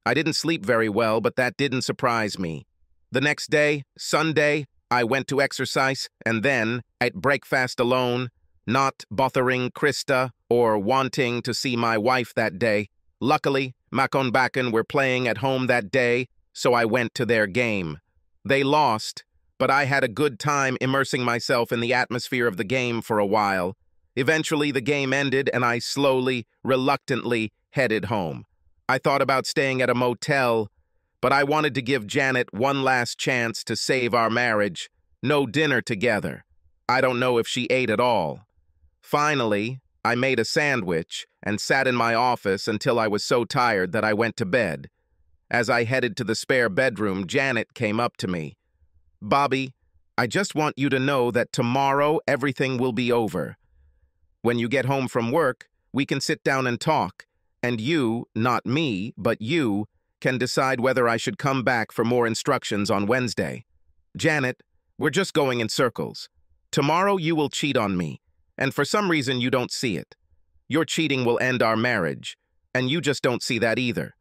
I didn't sleep very well, but that didn't surprise me. The next day, Sunday, I went to exercise, and then, at breakfast alone, not bothering Krista or wanting to see my wife that day. Luckily, Makonbakan were playing at home that day, so I went to their game. They lost, but I had a good time immersing myself in the atmosphere of the game for a while. Eventually, the game ended, and I slowly, reluctantly headed home. I thought about staying at a motel, but I wanted to give Janet one last chance to save our marriage. No dinner together. I don't know if she ate at all. Finally, I made a sandwich and sat in my office until I was so tired that I went to bed. As I headed to the spare bedroom, Janet came up to me. "Bobby, I just want you to know that tomorrow everything will be over. When you get home from work, we can sit down and talk, and you, not me, but you, can decide whether I should come back for more instructions on Wednesday. Janet, we're just going in circles. Tomorrow you will cheat on me, and for some reason you don't see it. Your cheating will end our marriage, and you just don't see that either.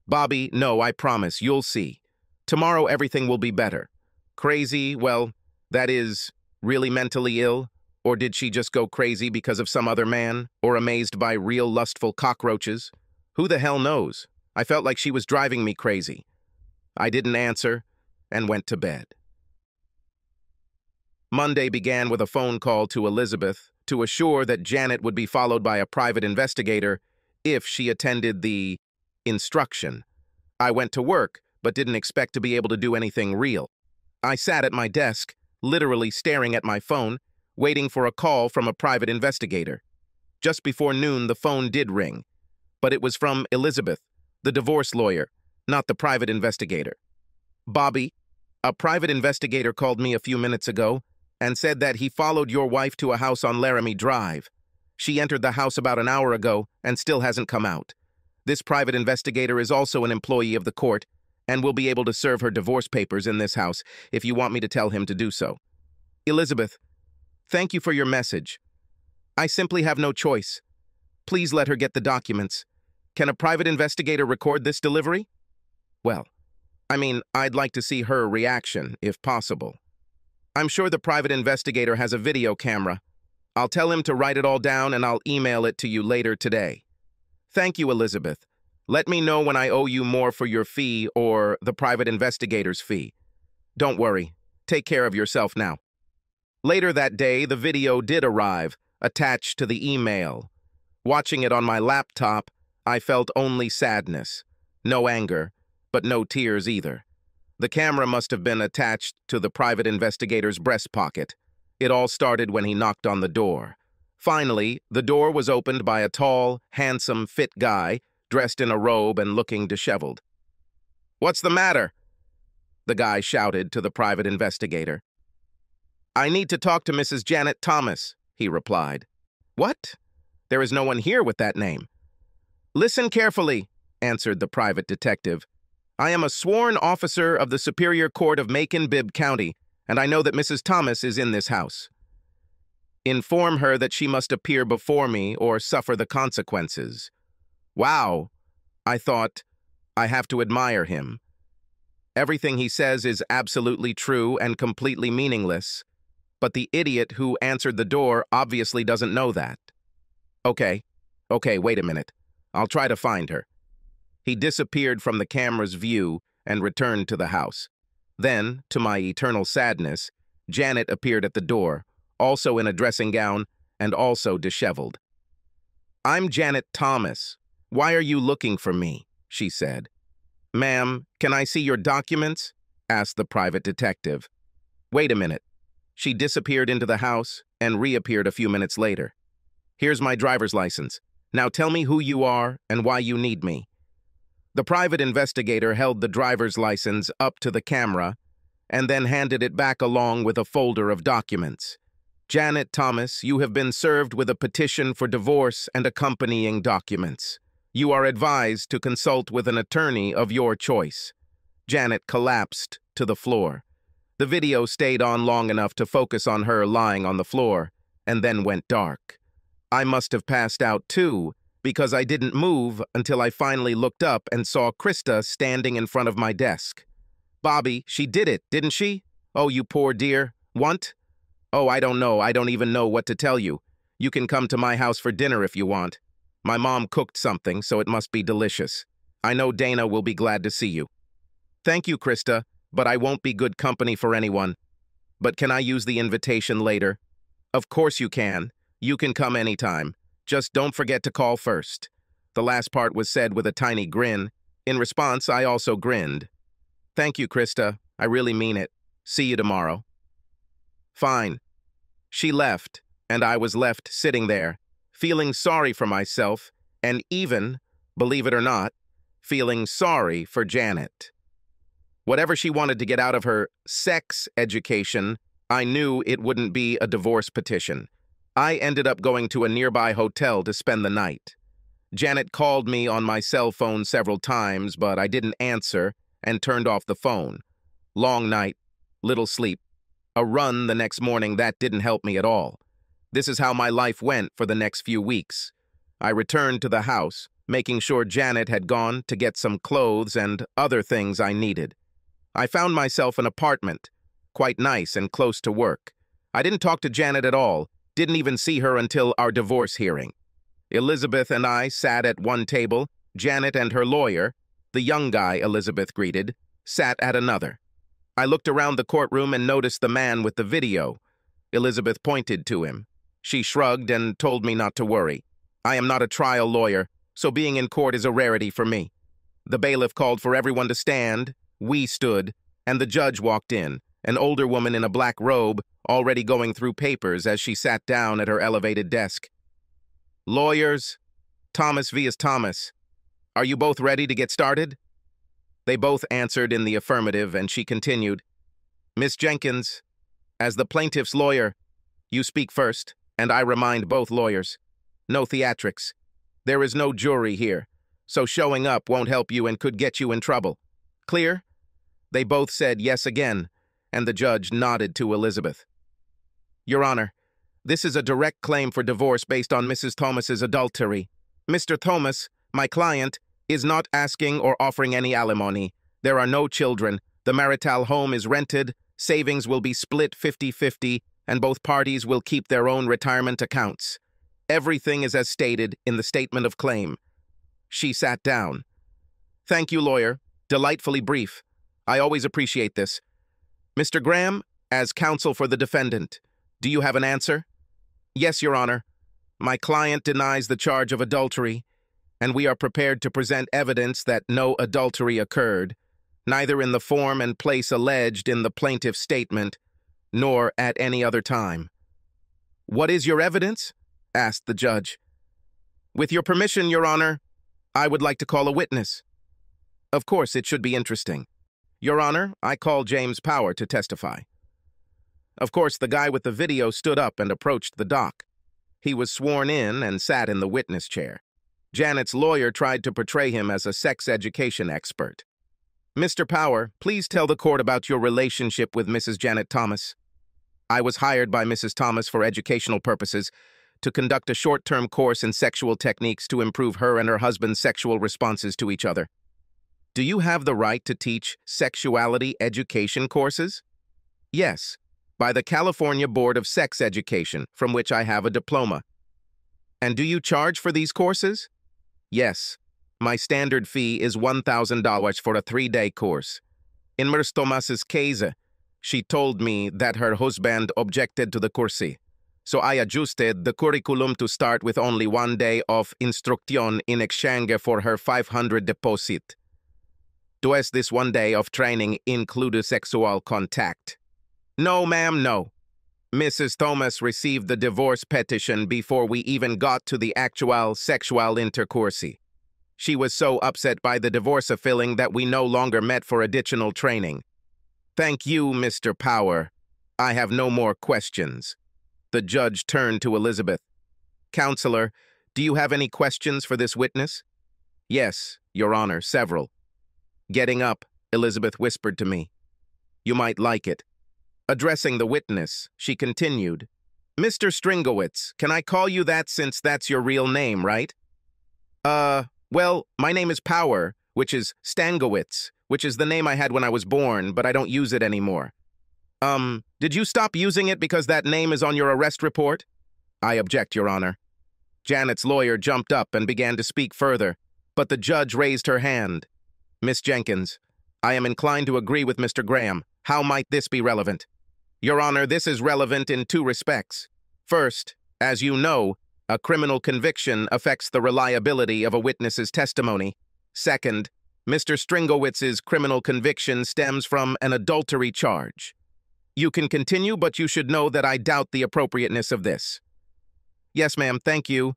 Bobby, no, I promise, you'll see. Tomorrow everything will be better. Crazy, well, that is, really mentally ill? Or did she just go crazy because of some other man? Or amazed by real lustful cockroaches? Who the hell knows? I felt like she was driving me crazy. I didn't answer and went to bed. Monday began with a phone call to Elizabeth to assure that Janet would be followed by a private investigator if she attended the instruction. I went to work, but didn't expect to be able to do anything real. I sat at my desk, literally staring at my phone, waiting for a call from a private investigator. Just before noon, the phone did ring, but it was from Elizabeth, the divorce lawyer, not the private investigator. "Bobby, a private investigator called me a few minutes ago and said that he followed your wife to a house on Laramie Drive. She entered the house about an hour ago and still hasn't come out. This private investigator is also an employee of the court and will be able to serve her divorce papers in this house if you want me to tell him to do so. Elizabeth, thank you for your message. I simply have no choice. Please let her get the documents. Can a private investigator record this delivery? Well, I'd like to see her reaction, if possible. I'm sure the private investigator has a video camera. I'll tell him to write it all down and I'll email it to you later today. Thank you, Elizabeth. Let me know when I owe you more for your fee or the private investigator's fee. Don't worry. Take care of yourself now. Later that day, the video did arrive, attached to the email. Watching it on my laptop, I felt only sadness. No anger, but no tears either. The camera must have been attached to the private investigator's breast pocket. It all started when he knocked on the door. Finally, the door was opened by a tall, handsome, fit guy, dressed in a robe and looking disheveled. "What's the matter?" the guy shouted to the private investigator. "I need to talk to Mrs. Janet Thomas," he replied. "What? There is no one here with that name." "Listen carefully," answered the private detective. "I am a sworn officer of the Superior Court of Macon-Bibb County, and I know that Mrs. Thomas is in this house. Inform her that she must appear before me or suffer the consequences." Wow, I thought, I have to admire him. Everything he says is absolutely true and completely meaningless, but the idiot who answered the door obviously doesn't know that. Okay, wait a minute. I'll try to find her. He disappeared from the camera's view and returned to the house. Then, to my eternal sadness, Janet appeared at the door, also in a dressing gown and also disheveled. "I'm Janet Thomas. Why are you looking for me?" she said. "Ma'am, can I see your documents?" asked the private detective. Wait a minute. She disappeared into the house and reappeared a few minutes later. "Here's my driver's license. Now tell me who you are and why you need me." The private investigator held the driver's license up to the camera and then handed it back along with a folder of documents. "Janet Thomas, you have been served with a petition for divorce and accompanying documents. You are advised to consult with an attorney of your choice." Janet collapsed to the floor. The video stayed on long enough to focus on her lying on the floor, and then went dark. I must have passed out too, because I didn't move until I finally looked up and saw Krista standing in front of my desk. "Bobby, she did it, didn't she? Oh, you poor dear. Want? Oh, I don't know. I don't even know what to tell you. You can come to my house for dinner if you want. My mom cooked something, so it must be delicious. I know Dana will be glad to see you." "Thank you, Krista, but I won't be good company for anyone. But can I use the invitation later?" "Of course you can. You can come anytime. Just don't forget to call first." The last part was said with a tiny grin. In response, I also grinned. "Thank you, Krista. I really mean it. See you tomorrow." Fine. She left, and I was left sitting there, feeling sorry for myself, and even, believe it or not, feeling sorry for Janet. Whatever she wanted to get out of her sex education, I knew it wouldn't be a divorce petition. I ended up going to a nearby hotel to spend the night. Janet called me on my cell phone several times, but I didn't answer and turned off the phone. Long night, little sleep. A run the next morning that didn't help me at all. This is how my life went for the next few weeks. I returned to the house, making sure Janet had gone to get some clothes and other things I needed. I found myself an apartment, quite nice and close to work. I didn't talk to Janet at all, didn't even see her until our divorce hearing. Elizabeth and I sat at one table, Janet and her lawyer, the young guy Elizabeth greeted, sat at another. I looked around the courtroom and noticed the man with the video. Elizabeth pointed to him. She shrugged and told me not to worry. I am not a trial lawyer, so being in court is a rarity for me. The bailiff called for everyone to stand, we stood, and the judge walked in, an older woman in a black robe, already going through papers as she sat down at her elevated desk. "Lawyers, Thomas v. Thomas. Are you both ready to get started?" They both answered in the affirmative, and she continued, "Miss Jenkins, as the plaintiff's lawyer, you speak first, and I remind both lawyers. No theatrics. There is no jury here, so showing up won't help you and could get you in trouble. Clear?" They both said yes again, and the judge nodded to Elizabeth. "Your Honor, this is a direct claim for divorce based on Mrs. Thomas's adultery. Mr. Thomas, my client, is not asking or offering any alimony. There are no children. The marital home is rented, savings will be split 50-50, and both parties will keep their own retirement accounts. Everything is as stated in the statement of claim." She sat down. "Thank you, lawyer. Delightfully brief. I always appreciate this. Mr. Graham, as counsel for the defendant, do you have an answer?" "Yes, Your Honor. My client denies the charge of adultery, and we are prepared to present evidence that no adultery occurred, neither in the form and place alleged in the plaintiff's statement, nor at any other time." "What is your evidence?" asked the judge. "With your permission, Your Honor, I would like to call a witness." "Of course, it should be interesting. Your Honor, I call James Power to testify." Of course, the guy with the video stood up and approached the dock. He was sworn in and sat in the witness chair. Janet's lawyer tried to portray him as a sex education expert. "Mr. Power, please tell the court about your relationship with Mrs. Janet Thomas." "I was hired by Mrs. Thomas for educational purposes to conduct a short-term course in sexual techniques to improve her and her husband's sexual responses to each other." "Do you have the right to teach sexuality education courses?" "Yes, by the California Board of Sex Education, from which I have a diploma." "And do you charge for these courses?" "Yes. My standard fee is $1,000 for a 3-day course. In Ms. Thomas's case, she told me that her husband objected to the course, so I adjusted the curriculum to start with only 1 day of instruction in exchange for her $500 deposit. Does this 1 day of training include sexual contact?" "No, ma'am, no. Mrs. Thomas received the divorce petition before we even got to the actual sexual intercourse. She was so upset by the divorce filing that we no longer met for additional training." "Thank you, Mr. Power. I have no more questions." The judge turned to Elizabeth. "Counselor, do you have any questions for this witness?" "Yes, Your Honor, several." Getting up, Elizabeth whispered to me, "You might like it." Addressing the witness, she continued, "Mr. Stringowitz, can I call you that since that's your real name, right?" Well, my name is Power, which is Stangowitz, which is the name I had when I was born, but I don't use it anymore." Did you stop using it because that name is on your arrest report?" "I object, Your Honor." Janet's lawyer jumped up and began to speak further, but the judge raised her hand. "Miss Jenkins, I am inclined to agree with Mr. Graham. How might this be relevant?" "Your Honor, this is relevant in 2 respects. First, as you know, a criminal conviction affects the reliability of a witness's testimony. Second, Mr. Stringowitz's criminal conviction stems from an adultery charge. You can continue, but you should know that I doubt the appropriateness of this." "Yes, ma'am, thank you.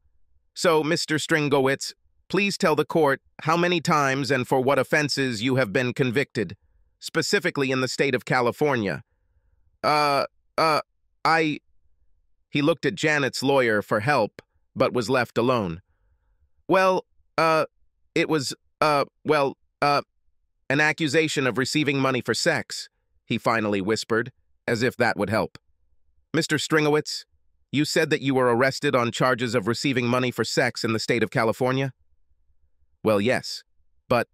So, Mr. Stringowitz, please tell the court how many times and for what offenses you have been convicted, specifically in the state of California." He looked at Janet's lawyer for help, but was left alone. "Well, it was, an accusation of receiving money for sex," he finally whispered, as if that would help. "Mr. Stringowitz, you said that you were arrested on charges of receiving money for sex in the state of California?" "Well, yes. But,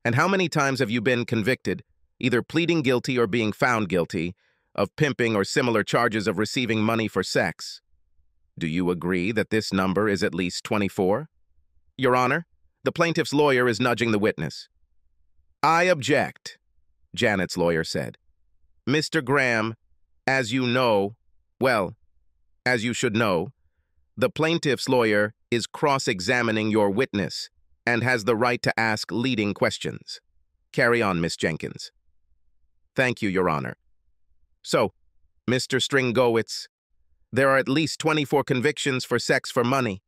and how many times have you been convicted, either pleading guilty or being found guilty, of pimping or similar charges of receiving money for sex? Do you agree that this number is at least 24? "Your Honor, the plaintiff's lawyer is nudging the witness. "I object," Janet's lawyer said. "Mr. Graham, as you know, well, as you should know, the plaintiff's lawyer is cross-examining your witness and has the right to ask leading questions. Carry on, Miss Jenkins." "Thank you, Your Honor. So, Mr. Stringowitz, there are at least 24 convictions for sex for money.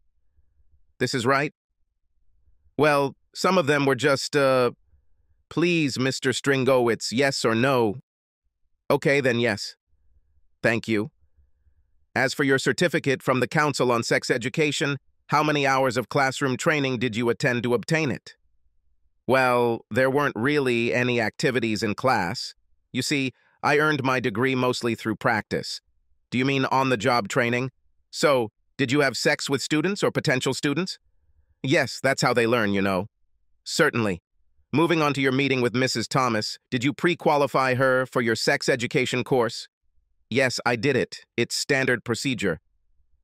This is right?" "Well, some of them were just, please, Mr. Stringowitz, yes or no?" "Okay, then yes. Thank you. As for your certificate from the Council on Sex Education, How many hours of classroom training did you attend to obtain it? Well, there weren't really any activities in class. You see, I earned my degree mostly through practice. Do you mean on-the-job training? So, did you have sex with students or potential students? Yes, that's how they learn, you know. Certainly. Moving on to your meeting with Mrs. Thomas, did you pre-qualify her for your sex education course? Yes, I did it. It's standard procedure.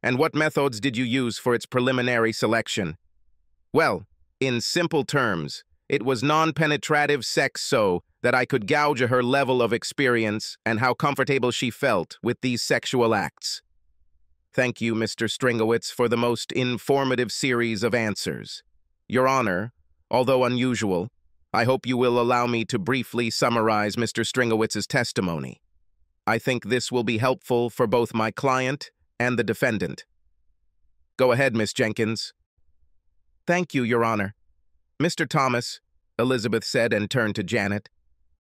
And what methods did you use for its preliminary selection? Well, in simple terms, it was non-penetrative sex so that I could gauge her level of experience and how comfortable she felt with these sexual acts. Thank you, Mr. Stringowitz, for the most informative series of answers. Your Honor, although unusual, I hope you will allow me to briefly summarize Mr. Stringowitz's testimony. I think this will be helpful for both my client and the defendant. Go ahead, Miss Jenkins. Thank you, Your Honor. Mr. Thomas, Elizabeth said and turned to Janet,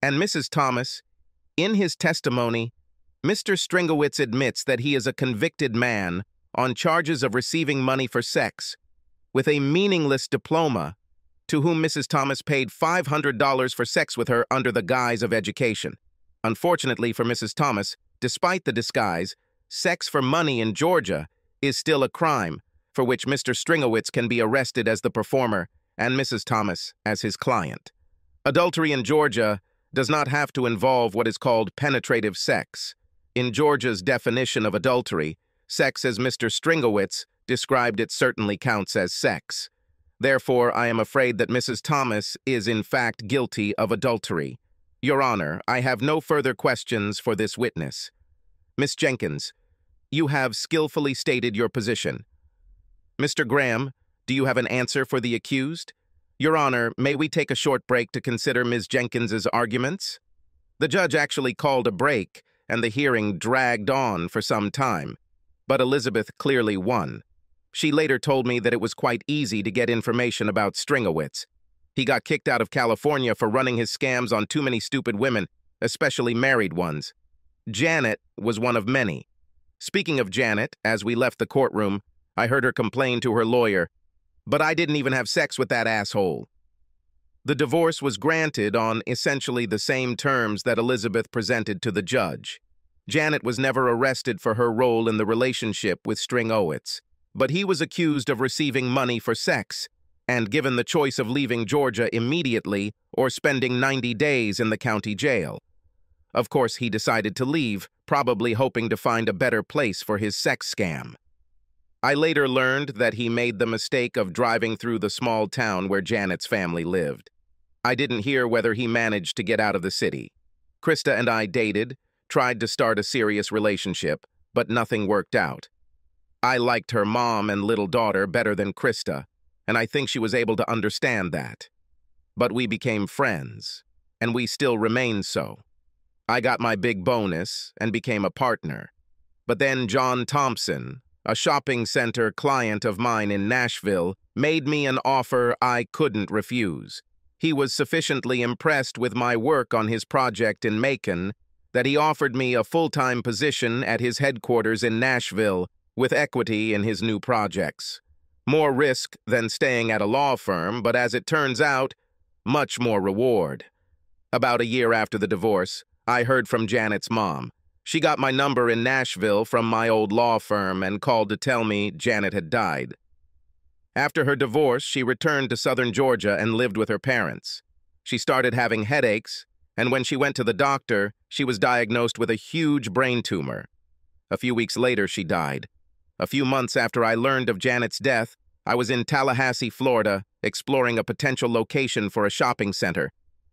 and Mrs. Thomas, in his testimony, Mr. Stringowitz admits that he is a convicted man on charges of receiving money for sex, with a meaningless diploma, to whom Mrs. Thomas paid $500 for sex with her under the guise of education. Unfortunately for Mrs. Thomas, despite the disguise, sex for money in Georgia is still a crime, for which Mr. Stringowitz can be arrested as the performer and Mrs. Thomas as his client. Adultery in Georgia does not have to involve what is called penetrative sex. In Georgia's definition of adultery, sex as Mr. Stringowitz described it certainly counts as sex. Therefore, I am afraid that Mrs. Thomas is in fact guilty of adultery. Your Honor, I have no further questions for this witness. Miss Jenkins, you have skillfully stated your position. Mr. Graham, do you have an answer for the accused? Your Honor, may we take a short break to consider Ms. Jenkins's arguments? The judge actually called a break, and the hearing dragged on for some time. But Elizabeth clearly won. She later told me that it was quite easy to get information about Stringowitz. He got kicked out of California for running his scams on too many stupid women, especially married ones. Janet was one of many. Speaking of Janet, as we left the courtroom, I heard her complain to her lawyer, "But I didn't even have sex with that asshole." The divorce was granted on essentially the same terms that Elizabeth presented to the judge. Janet was never arrested for her role in the relationship with Stringowitz, but he was accused of receiving money for sex, and given the choice of leaving Georgia immediately or spending 90 days in the county jail. Of course, he decided to leave, probably hoping to find a better place for his sex scam. I later learned that he made the mistake of driving through the small town where Janet's family lived. I didn't hear whether he managed to get out of the city. Krista and I dated, tried to start a serious relationship, but nothing worked out. I liked her mom and little daughter better than Krista, and I think she was able to understand that. But we became friends, and we still remain so. I got my big bonus and became a partner. But then John Thompson, a shopping center client of mine in Nashville, made me an offer I couldn't refuse. He was sufficiently impressed with my work on his project in Macon that he offered me a full-time position at his headquarters in Nashville with equity in his new projects. More risk than staying at a law firm, but as it turns out, much more reward. About a year after the divorce, I heard from Janet's mom. She got my number in Nashville from my old law firm and called to tell me Janet had died. After her divorce, she returned to southern Georgia and lived with her parents. She started having headaches, and when she went to the doctor, she was diagnosed with a huge brain tumor. A few weeks later, she died. A few months after I learned of Janet's death, I was in Tallahassee, Florida, exploring a potential location for a shopping center.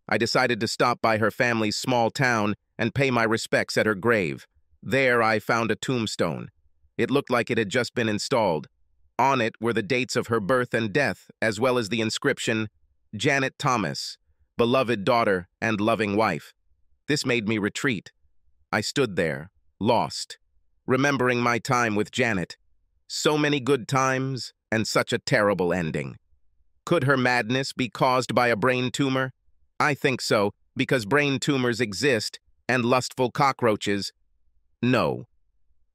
I decided to stop by her family's small town and pay my respects at her grave. There, I found a tombstone. It looked like it had just been installed. On it were the dates of her birth and death, as well as the inscription, "Janet Thomas, beloved daughter and loving wife." This made me retreat. I stood there, lost, remembering my time with Janet. So many good times and such a terrible ending. Could her madness be caused by a brain tumor? I think so, because brain tumors exist and lustful cockroaches. No.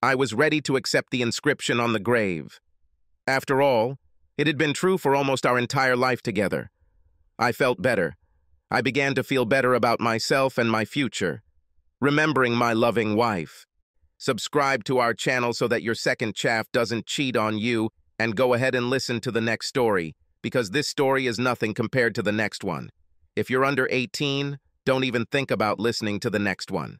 I was ready to accept the inscription on the grave. After all, It had been true for almost our entire life together. I felt better. I began to feel better about myself and my future. Remembering my loving wife. Subscribe to our channel so that your second chaff doesn't cheat on you, and go ahead and listen to the next story, because this story is nothing compared to the next one. If you're under 18, don't even think about listening to the next one.